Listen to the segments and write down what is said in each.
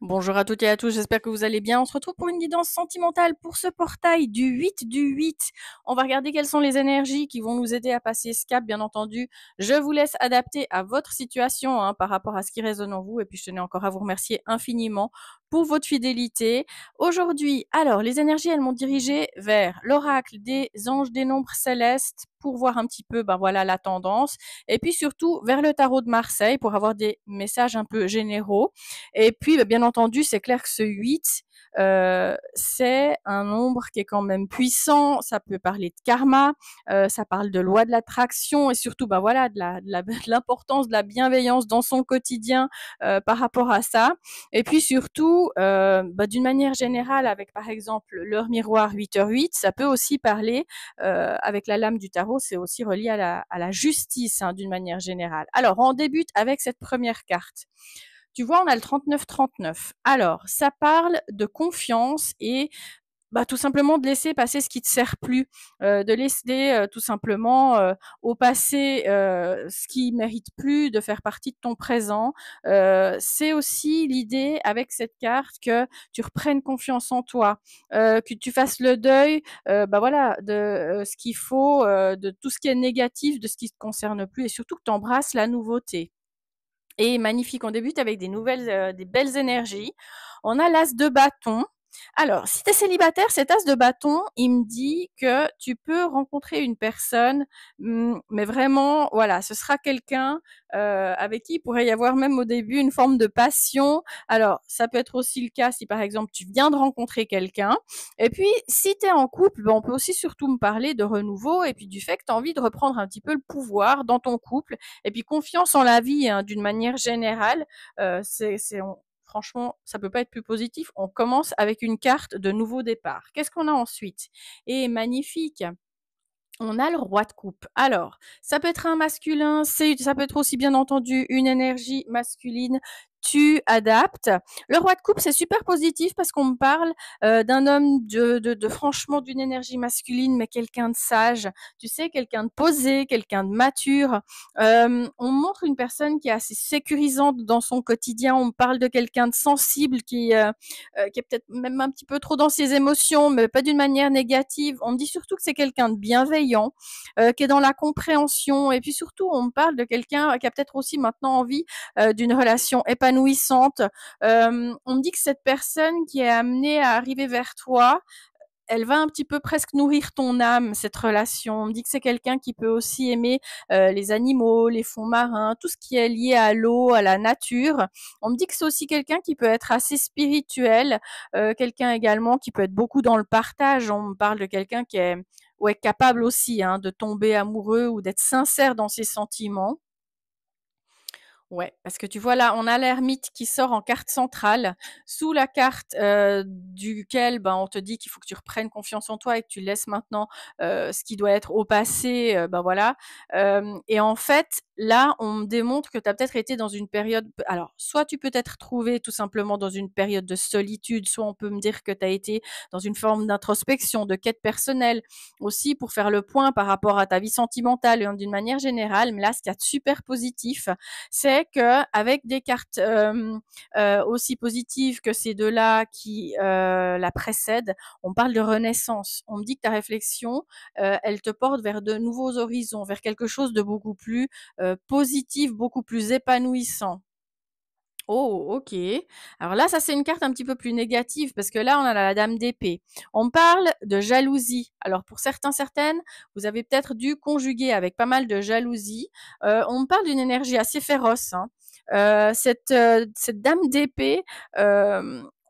Bonjour à toutes et à tous, j'espère que vous allez bien. On se retrouve pour une guidance sentimentale pour ce portail du 8 du 8. On va regarder quelles sont les énergies qui vont nous aider à passer ce cap, bien entendu. Je vous laisse adapter à votre situation par rapport à ce qui résonne en vous. Et puis, je tenais encore à vous remercier infiniment pour votre fidélité. Aujourd'hui, alors, les énergies, elles m'ont dirigé vers l'oracle des anges des nombres célestes pour voir un petit peu, voilà, la tendance. Et puis surtout, vers le tarot de Marseille pour avoir des messages un peu généraux. Et puis, bien entendu, c'est clair que ce 8, c'est un nombre qui est quand même puissant. Ça peut parler de karma, ça parle de loi de l'attraction et surtout, voilà, de l'importance de la bienveillance dans son quotidien par rapport à ça. Et puis surtout, d'une manière générale, avec par exemple l'heure miroir 8h08, ça peut aussi parler, avec la lame du tarot, c'est aussi relié à la justice d'une manière générale. Alors, on débute avec cette première carte. Tu vois, on a le 39-39. Alors, ça parle de confiance et tout simplement de laisser passer ce qui te sert plus, de laisser tout simplement au passé ce qui mérite plus de faire partie de ton présent. C'est aussi l'idée avec cette carte que tu reprennes confiance en toi, que tu fasses le deuil, voilà, de ce qu'il faut, de tout ce qui est négatif, de ce qui te concerne plus et surtout que tu embrasses la nouveauté. Et magnifique, on débute avec des belles énergies. On a l'as de bâton. Alors, si tu es célibataire, cet as de bâton, il me dit que tu peux rencontrer une personne, mais vraiment, voilà, ce sera quelqu'un avec qui il pourrait y avoir même au début une forme de passion. Alors, ça peut être aussi le cas si par exemple tu viens de rencontrer quelqu'un. Et puis, si tu es en couple, on peut aussi surtout me parler de renouveau et puis du fait que tu as envie de reprendre un petit peu le pouvoir dans ton couple et puis confiance en la vie d'une manière générale. Franchement, ça peut pas être plus positif. On commence avec une carte de nouveau départ. Qu'est-ce qu'on a ensuite? Et magnifique. On a le roi de coupe. Alors, ça peut être un masculin, ça peut être aussi bien entendu une énergie masculine. Tu adaptes. Le roi de coupe, c'est super positif parce qu'on me parle d'un homme franchement d'une énergie masculine, mais quelqu'un de sage. Tu sais, quelqu'un de posé, quelqu'un de mature. On montre une personne qui est assez sécurisante dans son quotidien. On me parle de quelqu'un de sensible qui est peut-être même un petit peu trop dans ses émotions, mais pas d'une manière négative. On me dit surtout que c'est quelqu'un de bienveillant, qui est dans la compréhension. Et puis surtout, on me parle de quelqu'un qui a peut-être aussi maintenant envie d'une relation épanouissante. On me dit que cette personne qui est amenée à arriver vers toi, elle va un petit peu presque nourrir ton âme, cette relation. On me dit que c'est quelqu'un qui peut aussi aimer les animaux, les fonds marins, tout ce qui est lié à l'eau, à la nature. On me dit que c'est aussi quelqu'un qui peut être assez spirituel, quelqu'un également qui peut être beaucoup dans le partage. On me parle de quelqu'un qui est capable aussi de tomber amoureux ou d'être sincère dans ses sentiments. Ouais, parce que tu vois là, on a l'ermite qui sort en carte centrale, sous la carte duquel on te dit qu'il faut que tu reprennes confiance en toi et que tu laisses maintenant ce qui doit être au passé, voilà. Et en fait, là, on me démontre que tu as peut-être été dans une période. Alors, soit tu peux t'être trouvé tout simplement dans une période de solitude, soit on peut me dire que tu as été dans une forme d'introspection, de quête personnelle, aussi pour faire le point par rapport à ta vie sentimentale d'une manière générale. Mais là, ce qu'il y a de super positif, c'est que avec des cartes aussi positives que ces deux-là qui la précèdent, on parle de renaissance. On me dit que ta réflexion, elle te porte vers de nouveaux horizons, vers quelque chose de beaucoup plus positif, beaucoup plus épanouissant. Oh, ok. Alors là, ça c'est une carte un petit peu plus négative parce que là, on a la dame d'épée. On parle de jalousie. Alors pour certains, certaines, vous avez peut-être dû conjuguer avec pas mal de jalousie. On me parle d'une énergie assez féroce. Cette dame d'épée,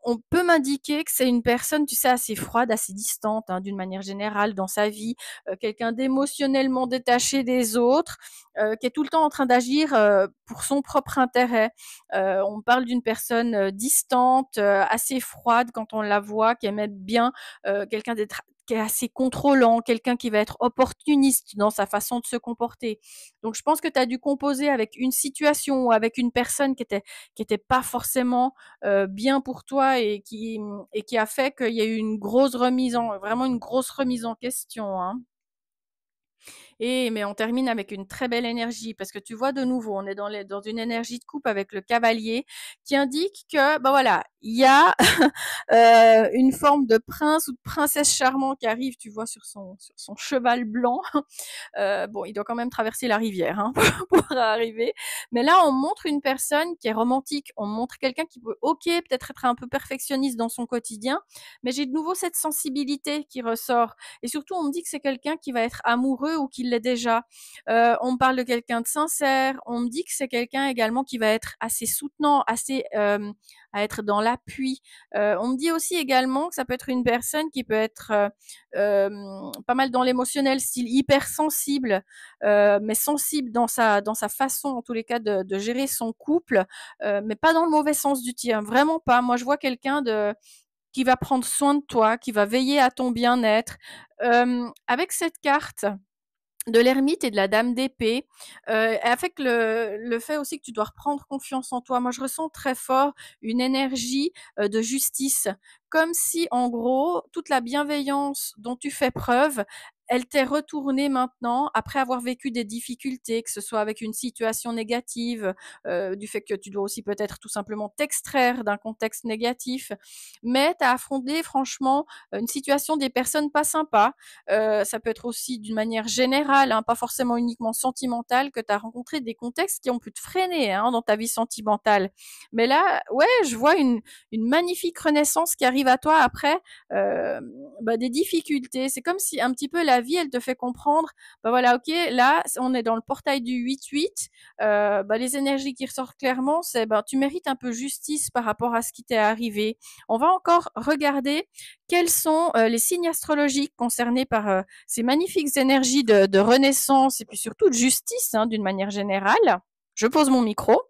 on peut m'indiquer que c'est une personne, tu sais, assez froide, assez distante, d'une manière générale dans sa vie, quelqu'un d'émotionnellement détaché des autres, qui est tout le temps en train d'agir pour son propre intérêt. On parle d'une personne distante, assez froide quand on la voit, qui aime être bien, quelqu'un d'être qui est assez contrôlant, quelqu'un qui va être opportuniste dans sa façon de se comporter. Donc je pense que tu as dû composer avec une situation ou avec une personne qui était pas forcément bien pour toi et qui a fait qu'il y a eu une grosse remise en vraiment une grosse remise en question. Mais on termine avec une très belle énergie parce que tu vois de nouveau, on est dans une énergie de coupe avec le cavalier qui indique que, bah voilà, il y a une forme de prince ou de princesse charmant qui arrive, tu vois, sur son cheval blanc. Bon, il doit quand même traverser la rivière hein, pour arriver. Mais là, on montre une personne qui est romantique. On montre quelqu'un qui peut, ok, peut-être être un peu perfectionniste dans son quotidien, mais j'ai de nouveau cette sensibilité qui ressort. Et surtout, on me dit que c'est quelqu'un qui va être amoureux ou qui l'est déjà. On me parle de quelqu'un de sincère. On me dit que c'est quelqu'un également qui va être assez soutenant, assez à être dans l'appui. On me dit aussi également que ça peut être une personne qui peut être pas mal dans l'émotionnel, style hypersensible, mais sensible dans sa façon, en tous les cas, de gérer son couple, mais pas dans le mauvais sens du terme, vraiment pas. Moi, je vois quelqu'un qui va prendre soin de toi, qui va veiller à ton bien-être. Avec cette carte, de l'ermite et de la dame d'épée, avec le fait aussi que tu dois reprendre confiance en toi. Moi, je ressens très fort une énergie de justice, comme si, en gros, toute la bienveillance dont tu fais preuve, elle t'est retournée maintenant après avoir vécu des difficultés, que ce soit avec une situation négative, du fait que tu dois aussi peut-être tout simplement t'extraire d'un contexte négatif, mais tu as affronté franchement une situation des personnes pas sympas. Ça peut être aussi d'une manière générale, hein, pas forcément uniquement sentimentale, que tu as rencontré des contextes qui ont pu te freiner hein, dans ta vie sentimentale. Mais là, ouais, je vois une magnifique renaissance qui arrive à toi après des difficultés. C'est comme si un petit peu la vie, elle te fait comprendre, bah voilà, ok, là, on est dans le portail du 8-8, les énergies qui ressortent clairement, c'est tu mérites un peu justice par rapport à ce qui t'est arrivé. On va encore regarder quels sont les signes astrologiques concernés par ces magnifiques énergies de renaissance et puis surtout de justice hein, d'une manière générale. Je pose mon micro.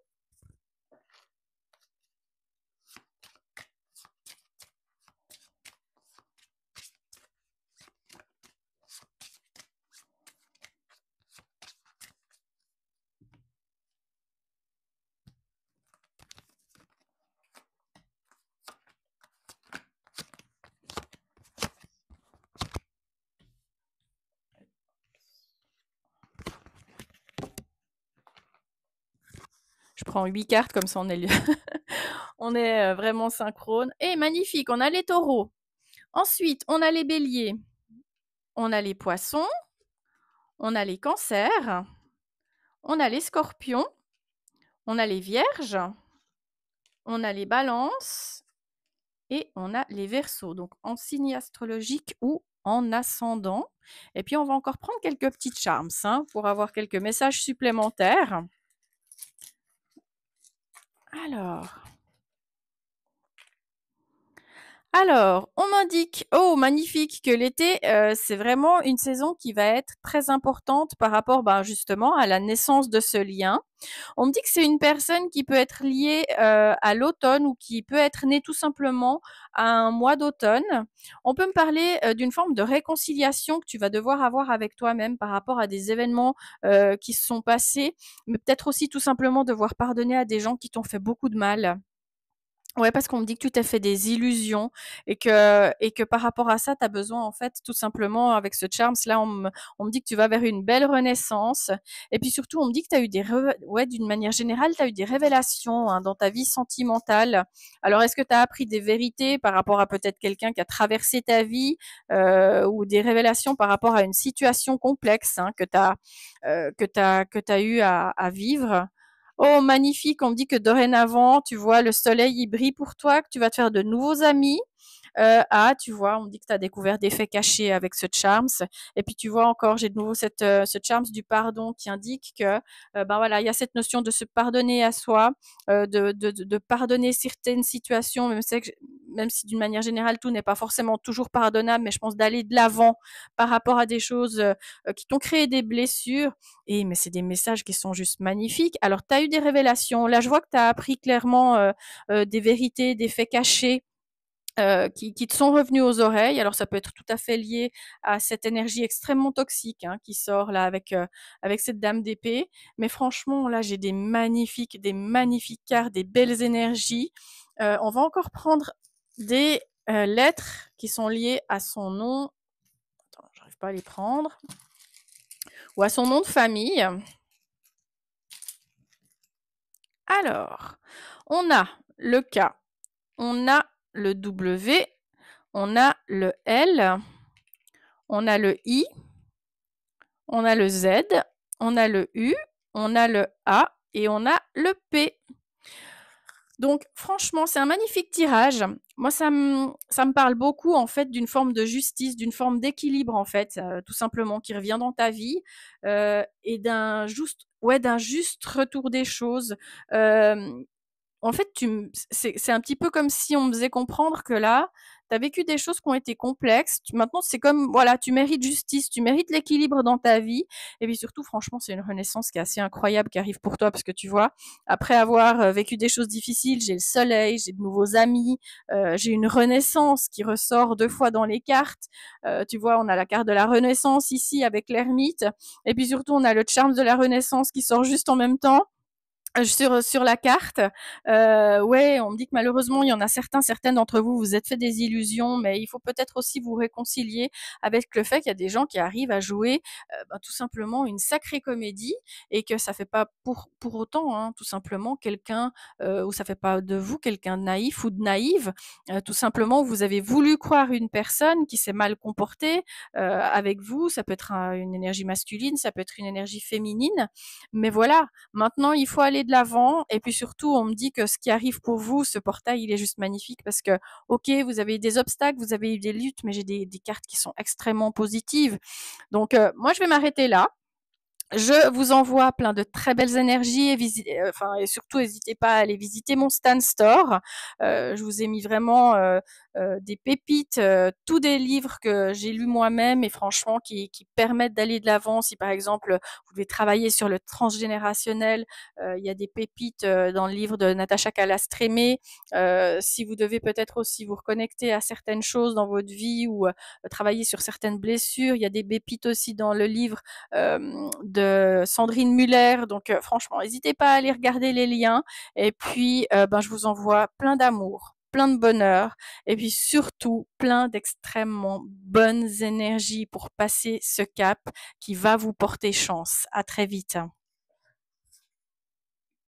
Je prends 8 cartes, comme ça on est vraiment synchrone. Et magnifique, on a les taureaux. Ensuite, on a les béliers. On a les poissons. On a les cancers. On a les scorpions. On a les vierges. On a les balances. Et on a les verseaux. Donc, en signe astrologique ou en ascendant. Et puis, on va encore prendre quelques petites charms hein, pour avoir quelques messages supplémentaires. Alors, on m'indique, oh magnifique, que l'été, c'est vraiment une saison qui va être très importante par rapport, justement à la naissance de ce lien. On me dit que c'est une personne qui peut être liée, à l'automne ou qui peut être née tout simplement à un mois d'automne. On peut me parler, d'une forme de réconciliation que tu vas devoir avoir avec toi-même par rapport à des événements, qui se sont passés, mais peut-être aussi tout simplement devoir pardonner à des gens qui t'ont fait beaucoup de mal. Ouais, parce qu'on me dit que tu t'es fait des illusions et que par rapport à ça, tu as besoin en fait tout simplement avec ce charms là, on me dit que tu vas vers une belle renaissance et puis surtout on me dit que tu as eu d'une manière générale, tu as eu des révélations, hein, dans ta vie sentimentale. Alors est-ce que tu as appris des vérités par rapport à peut-être quelqu'un qui a traversé ta vie, ou des révélations par rapport à une situation complexe, hein, que tu as eu à vivre? Oh, magnifique, on me dit que dorénavant, tu vois, le soleil, il brille pour toi, que tu vas te faire de nouveaux amis. Tu vois, on me dit que tu as découvert des faits cachés avec ce charms. Et puis, tu vois encore, j'ai de nouveau ce charms du pardon qui indique que, voilà, il y a cette notion de se pardonner à soi, de pardonner certaines situations, même si d'une manière générale, tout n'est pas forcément toujours pardonnable, mais je pense d'aller de l'avant par rapport à des choses qui t'ont créé des blessures. Mais c'est des messages qui sont juste magnifiques. Alors, tu as eu des révélations. Là, je vois que tu as appris clairement des vérités, des faits cachés qui te sont revenus aux oreilles. Alors, ça peut être tout à fait lié à cette énergie extrêmement toxique hein, qui sort là avec cette dame d'épée. Mais franchement, là, j'ai des magnifiques cartes, des belles énergies. On va encore prendre des lettres qui sont liées à son nom. Attends, j'arrive pas à les prendre. ou à son nom de famille. Alors, on a le K, on a le W, on a le L, on a le I, on a le Z, on a le U, on a le A et on a le P. Donc franchement, c'est un magnifique tirage. Moi, ça me parle beaucoup en fait d'une forme de justice, d'une forme d'équilibre en fait, tout simplement, qui revient dans ta vie et d'un juste retour des choses. En fait, c'est un petit peu comme si on me faisait comprendre que là, tu as vécu des choses qui ont été complexes. Maintenant, c'est comme, voilà, tu mérites justice, tu mérites l'équilibre dans ta vie. Et puis surtout, franchement, c'est une renaissance qui est assez incroyable qui arrive pour toi parce que tu vois, après avoir vécu des choses difficiles, j'ai le soleil, j'ai de nouveaux amis, j'ai une renaissance qui ressort 2 fois dans les cartes. Tu vois, on a la carte de la renaissance ici avec l'ermite. Et puis surtout, on a le charme de la renaissance qui sort juste en même temps. Sur la carte, ouais, on me dit que malheureusement, il y en a certaines d'entre vous, vous êtes fait des illusions, mais il faut peut-être aussi vous réconcilier avec le fait qu'il y a des gens qui arrivent à jouer, tout simplement une sacrée comédie et que ça fait pas pour autant, hein, tout simplement quelqu'un, ou ça fait pas de vous quelqu'un de naïf ou de naïve. Tout simplement, vous avez voulu croire une personne qui s'est mal comportée, avec vous. Ça peut être une énergie masculine, ça peut être une énergie féminine, mais voilà, maintenant, il faut aller de l'avant et puis surtout, on me dit que ce qui arrive pour vous, ce portail, il est juste magnifique parce que, OK, vous avez eu des obstacles, vous avez eu des luttes, mais j'ai des cartes qui sont extrêmement positives. Donc, moi, je vais m'arrêter là. Je vous envoie plein de très belles énergies et surtout n'hésitez pas à aller visiter mon stand store. Je vous ai mis vraiment des pépites, tous des livres que j'ai lus moi-même et franchement qui permettent d'aller de l'avant. Si par exemple vous devez travailler sur le transgénérationnel, il y a des pépites dans le livre de Natacha Calastrémé. Si vous devez peut-être aussi vous reconnecter à certaines choses dans votre vie ou travailler sur certaines blessures, il y a des pépites aussi dans le livre de Sandrine Muller. Donc franchement, n'hésitez pas à aller regarder les liens. Et puis, je vous envoie plein d'amour, plein de bonheur, et puis surtout plein d'extrêmement bonnes énergies pour passer ce cap qui va vous porter chance. À très vite.